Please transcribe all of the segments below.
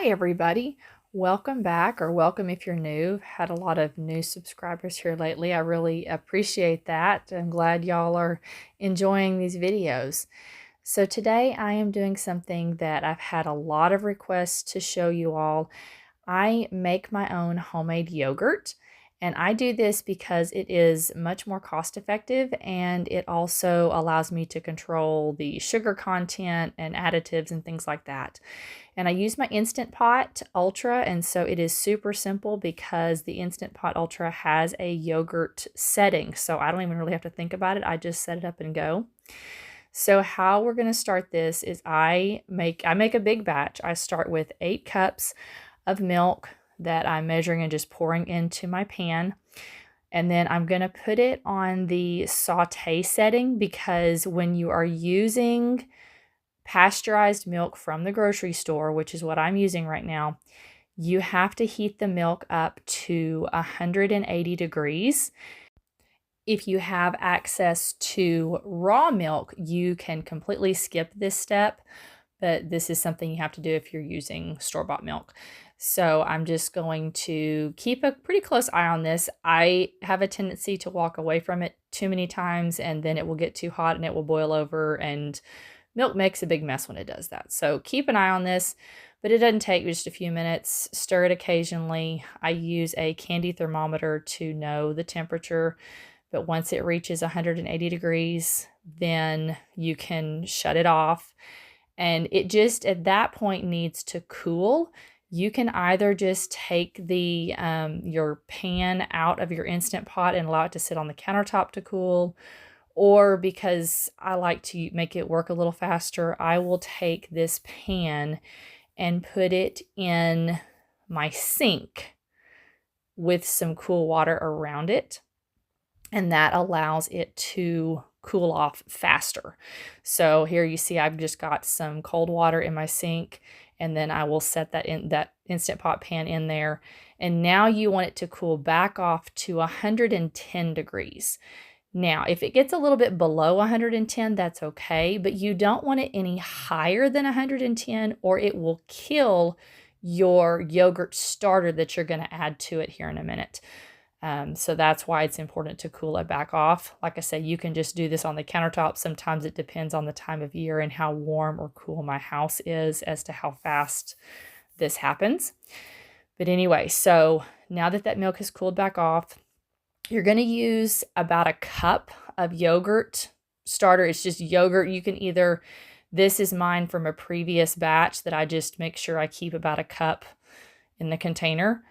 everybody. Welcome back, or welcome if you're new. I've had a lot of new subscribers here lately. I really appreciate that. I'm glad y'all are enjoying these videos. So today I am doing something that I've had a lot of requests to show you all. I make my own homemade yogurt, and I do this because it is much more cost effective, and it also allows me to control the sugar content and additives and things like that. And I use my InstaPot Ultra, and so it is super simple because the InstaPot Ultra has a yogurt setting, so I don't even really have to think about it. I just set it up and go. So how we're going to start this is I make a big batch. I start with 8 cups of milk that I'm measuring and just pouring into my pan. And then I'm going to put it on the saute setting, because when you are using pasteurized milk from the grocery store, which is what I'm using right now, you have to heat the milk up to 180 degrees. If you have access to raw milk, you can completely skip this step, but this is something you have to do if you're using store-bought milk. So I'm just going to keep a pretty close eye on this. I have a tendency to walk away from it too many times, and then it will get too hot and it will boil over, and milk makes a big mess when it does that. So keep an eye on this, but it doesn't take just a few minutes. Stir it occasionally. I use a candy thermometer to know the temperature, but once it reaches 180 degrees, then you can shut it off. And it just, at that point, needs to cool. You can either just take the your pan out of your Instant Pot and allow it to sit on the countertop to cool, or because I like to make it work a little faster, I will take this pan and put it in my sink with some cool water around it, and that allows it to cool off faster. So here you see I've just got some cold water in my sink, and then I will set that Instant Pot pan in there. And now you want it to cool back off to 110 degrees. Now, if it gets a little bit below 110, that's okay, but you don't want it any higher than 110, or it will kill your yogurt starter that you're going to add to it here in a minute. So that's why it's important to cool it back off. Like I say, you can just do this on the countertop. Sometimes it depends on the time of year and how warm or cool my house is as to how fast this happens. But anyway, so now that milk has cooled back off, you're going to use about a cup of yogurt starter. It's just yogurt. You can either, this is mine from a previous batch that I just make sure I keep about a cup in the container.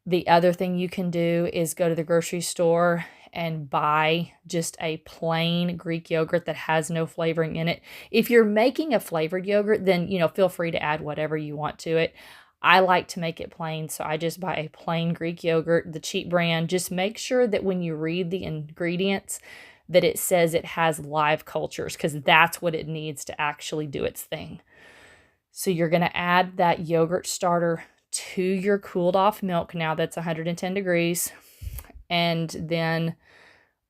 The other thing you can do is go to the grocery store and buy just a plain Greek yogurt that has no flavoring in it. If you're making a flavored yogurt, then, feel free to add whatever you want to it. I like to make it plain, so I just buy a plain Greek yogurt, the cheap brand. Just make sure that when you read the ingredients that it says it has live cultures, because that's what it needs to actually do its thing. So you're going to add that yogurt starter to your cooled off milk now that's 110 degrees. And then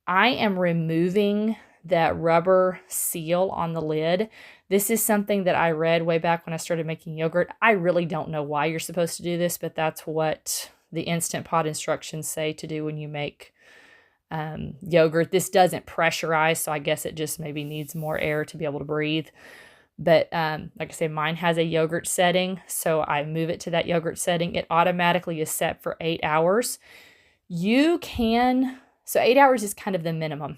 I am removing that rubber seal on the lid. This is something that I read way back when I started making yogurt. I really don't know why you're supposed to do this, but that's what the Instant Pot instructions say to do when you make yogurt. This doesn't pressurize, so I guess it just maybe needs more air to be able to breathe. But like I say, mine has a yogurt setting, so I move it to that yogurt setting. It automatically is set for 8 hours. So 8 hours is kind of the minimum.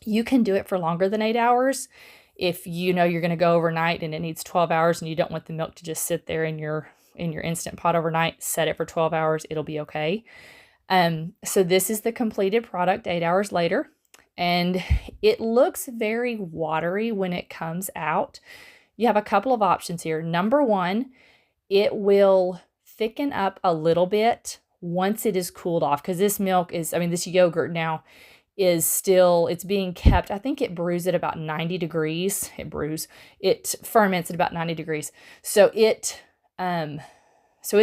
You can do it for longer than 8 hours. If you know you're going to go overnight and it needs 12 hours and you don't want the milk to just sit there in your Instant Pot overnight, set it for 12 hours. It'll be okay. So this is the completed product 8 hours later. And it looks very watery when it comes out. You have a couple of options here. Number one, it will thicken up a little bit once it is cooled off, because this yogurt now is still, it's being kept, I think it brews at about 90 degrees. It ferments at about 90 degrees. So it's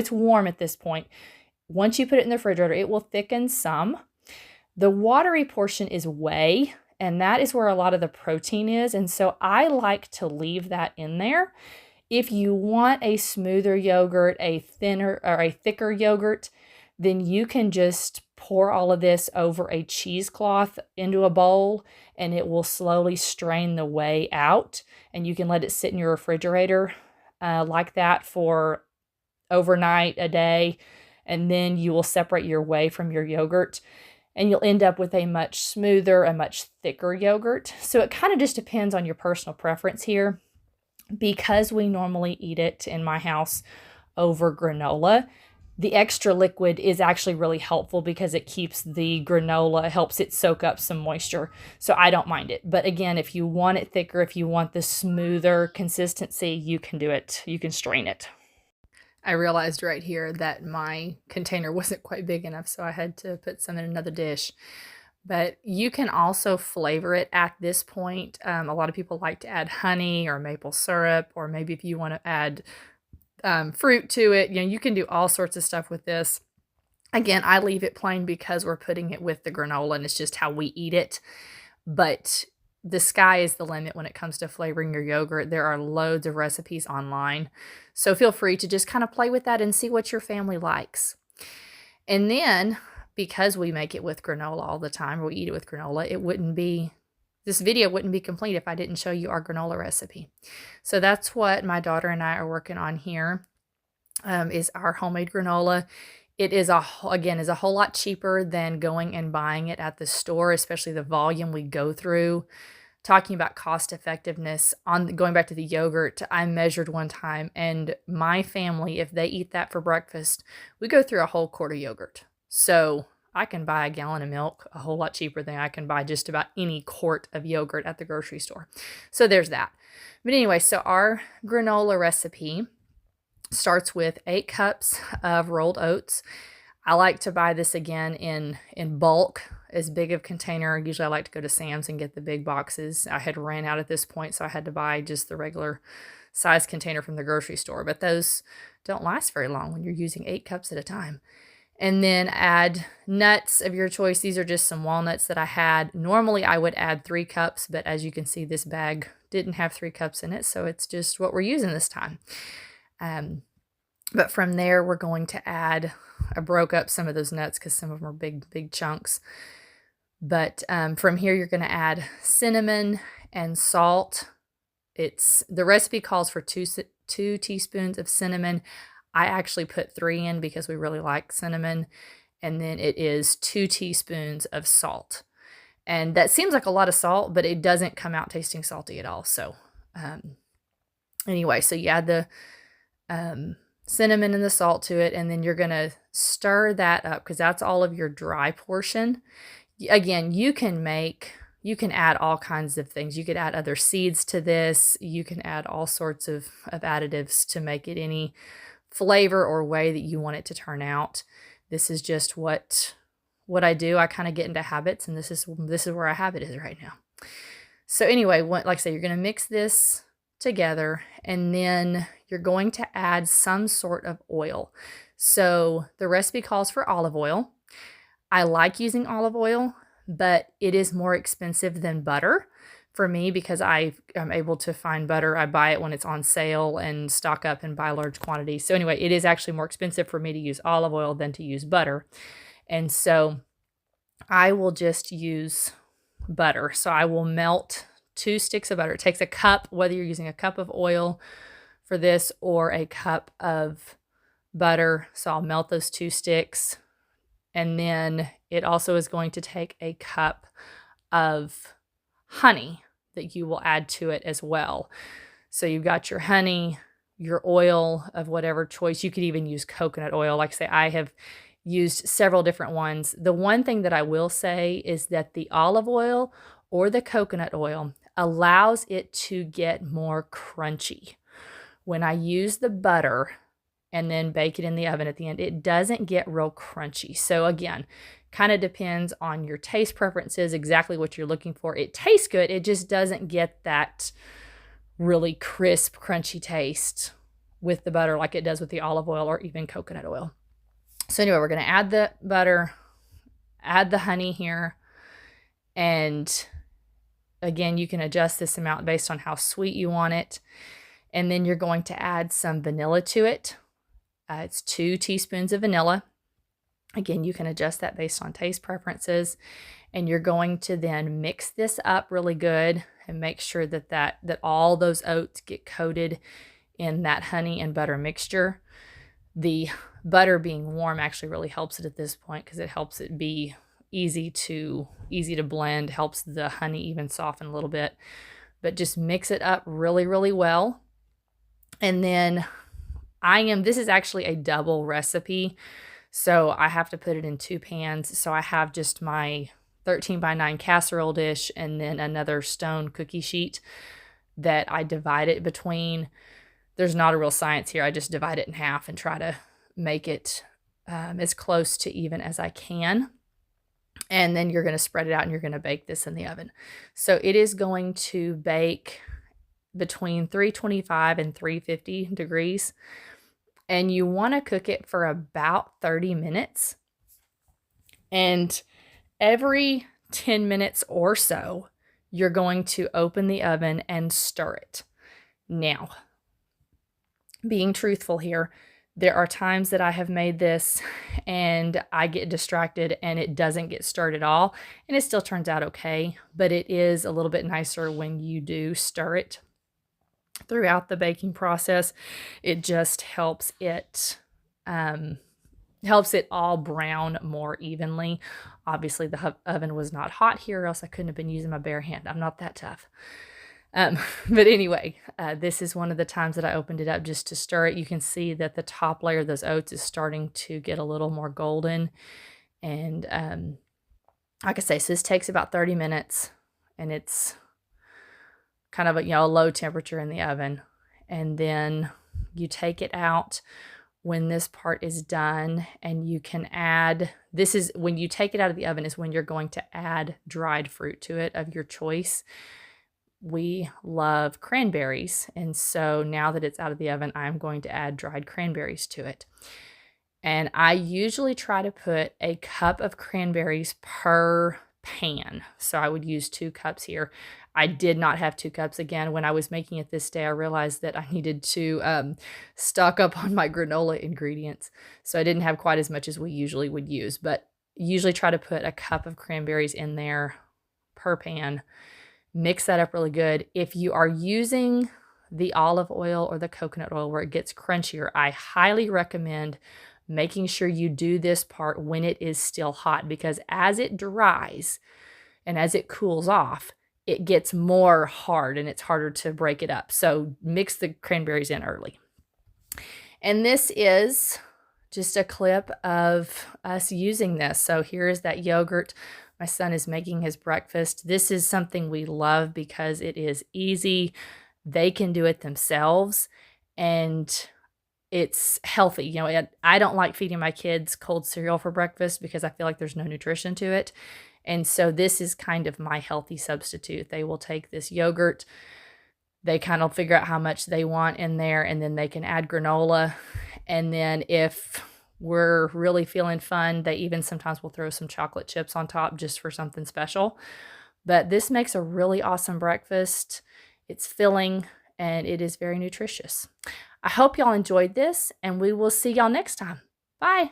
warm at this point. Once you put it in the refrigerator, it will thicken some. The watery portion is whey, and that is where a lot of the protein is. And so I like to leave that in there. If you want a smoother yogurt, a thinner or a thicker yogurt, then you can just pour all of this over a cheesecloth into a bowl, and it will slowly strain the whey out, and you can let it sit in your refrigerator like that for overnight, a day, and then you will separate your whey from your yogurt, and you'll end up with a much smoother, a much thicker yogurt. So it kind of just depends on your personal preference here. Because we normally eat it in my house over granola, the extra liquid is actually really helpful because it keeps the granola, helps it soak up some moisture. So I don't mind it. But again, if you want it thicker, if you want the smoother consistency, you can do it. You can strain it. I realized right here that my container wasn't quite big enough, so I had to put some in another dish. But you can also flavor it at this point. A lot of people like to add honey or maple syrup, or maybe if you want to add fruit to it, you can do all sorts of stuff with this. Again, I leave it plain because we're putting it with the granola and it's just how we eat it. But the sky is the limit when it comes to flavoring your yogurt. There are loads of recipes online. So feel free to just kind of play with that and see what your family likes. And then, because we make it with granola all the time, or we eat it with granola, this video wouldn't be complete if I didn't show you our granola recipe. So that's what my daughter and I are working on here, is our homemade granola. It is a whole lot cheaper than going and buying it at the store, especially the volume we go through. Talking about cost effectiveness, going back to the yogurt, I measured one time, and my family, if they eat that for breakfast, we go through a whole quart of yogurt. So I can buy a gallon of milk a whole lot cheaper than I can buy just about any quart of yogurt at the grocery store. So there's that. But anyway, so our granola recipe starts with 8 cups of rolled oats. I like to buy this again in bulk, as big of a container. Usually I like to go to Sam's and get the big boxes. I had ran out at this point, so I had to buy just the regular size container from the grocery store. But those don't last very long when you're using 8 cups at a time. And then add nuts of your choice. These are just some walnuts that I had. Normally I would add 3 cups, but as you can see, this bag didn't have 3 cups in it, so it's just what we're using this time. But from there, we're going to add, I broke up some of those nuts because some of them are big chunks. But from here, you're going to add cinnamon and salt. The recipe calls for 2 teaspoons of cinnamon. I actually put 3 in because we really like cinnamon. And then it is 2 teaspoons of salt. And that seems like a lot of salt, but it doesn't come out tasting salty at all. So anyway, so you add the cinnamon and the salt to it, and then you're going to stir that up because that's all of your dry portion. Again, you can add all kinds of things. You could add other seeds to this. You can add all sorts of additives to make it any flavor or way that you want it to turn out. This is just what I do. I kind of get into habits, and this is where our habit is right now. So anyway, like I say, you're going to mix this together, and then you're going to add some sort of oil. So the recipe calls for olive oil. I like using olive oil, but it is more expensive than butter for me because I am able to find butter. I buy it when it's on sale and stock up and buy large quantities. So anyway, it is actually more expensive for me to use olive oil than to use butter. And so I will just use butter. So I will melt 2 sticks of butter. It takes a cup, whether you're using a cup of oil for this or a cup of butter. So I'll melt those 2 sticks. And then it also is going to take a cup of honey that you will add to it as well. So you've got your honey, your oil of whatever choice. You could even use coconut oil. Like I say, I have used several different ones. The one thing that I will say is that the olive oil or the coconut oil allows it to get more crunchy. When I use the butter and then bake it in the oven at the end, it doesn't get real crunchy. So again, kind of depends on your taste preferences, exactly what you're looking for. It tastes good. It just doesn't get that really crisp, crunchy taste with the butter like it does with the olive oil or even coconut oil. So anyway, we're going to add the butter, add the honey here, and again, you can adjust this amount based on how sweet you want it. And then you're going to add some vanilla to it. It's 2 teaspoons of vanilla. Again, you can adjust that based on taste preferences. And you're going to then mix this up really good and make sure that all those oats get coated in that honey and butter mixture. The butter being warm actually really helps it at this point because it helps it be easy to blend, helps the honey even soften a little bit. But just mix it up really, really well. And then this is actually a double recipe, so I have to put it in 2 pans. So I have just my 13x9 casserole dish and then another stone cookie sheet that I divide it between. There's not a real science here. I just divide it in half and try to make it as close to even as I can. And then you're going to spread it out and you're going to bake this in the oven. So it is going to bake between 325 and 350 degrees. And you want to cook it for about 30 minutes. And every 10 minutes or so, you're going to open the oven and stir it. Now, being truthful here, there are times that I have made this and I get distracted and it doesn't get stirred at all, and it still turns out okay, but it is a little bit nicer when you do stir it throughout the baking process. It just helps it all brown more evenly. Obviously, the oven was not hot here, or else I couldn't have been using my bare hand. I'm not that tough. But anyway, this is one of the times that I opened it up just to stir it. You can see that the top layer of those oats is starting to get a little more golden. And like I say, so this takes about 30 minutes, and it's kind of a low temperature in the oven. And then you take it out when this part is done, and you can add, this is when you take it out of the oven is when you're going to add dried fruit to it of your choice. We love cranberries, and so now that it's out of the oven, I'm going to add dried cranberries to it. And I usually try to put a cup of cranberries per pan. So I would use 2 cups here. I did not have 2 cups. Again, when I was making it this day, I realized that I needed to stock up on my granola ingredients. So I didn't have quite as much as we usually would use, but usually try to put a cup of cranberries in there per pan. Mix that up really good. If you are using the olive oil or the coconut oil where it gets crunchier, I highly recommend making sure you do this part when it is still hot, because as it dries and as it cools off, it gets more hard and it's harder to break it up. So mix the cranberries in early. And this is just a clip of us using this. So here's that yogurt. My son is making his breakfast. This is something we love because it is easy. They can do it themselves, and it's healthy. I don't like feeding my kids cold cereal for breakfast because I feel like there's no nutrition to it. And so this is kind of my healthy substitute. They will take this yogurt, they kind of figure out how much they want in there, and then they can add granola. And then if we're really feeling fun, they even sometimes will throw some chocolate chips on top just for something special. But this makes a really awesome breakfast. It's filling and it is very nutritious. I hope y'all enjoyed this, and we will see y'all next time. Bye.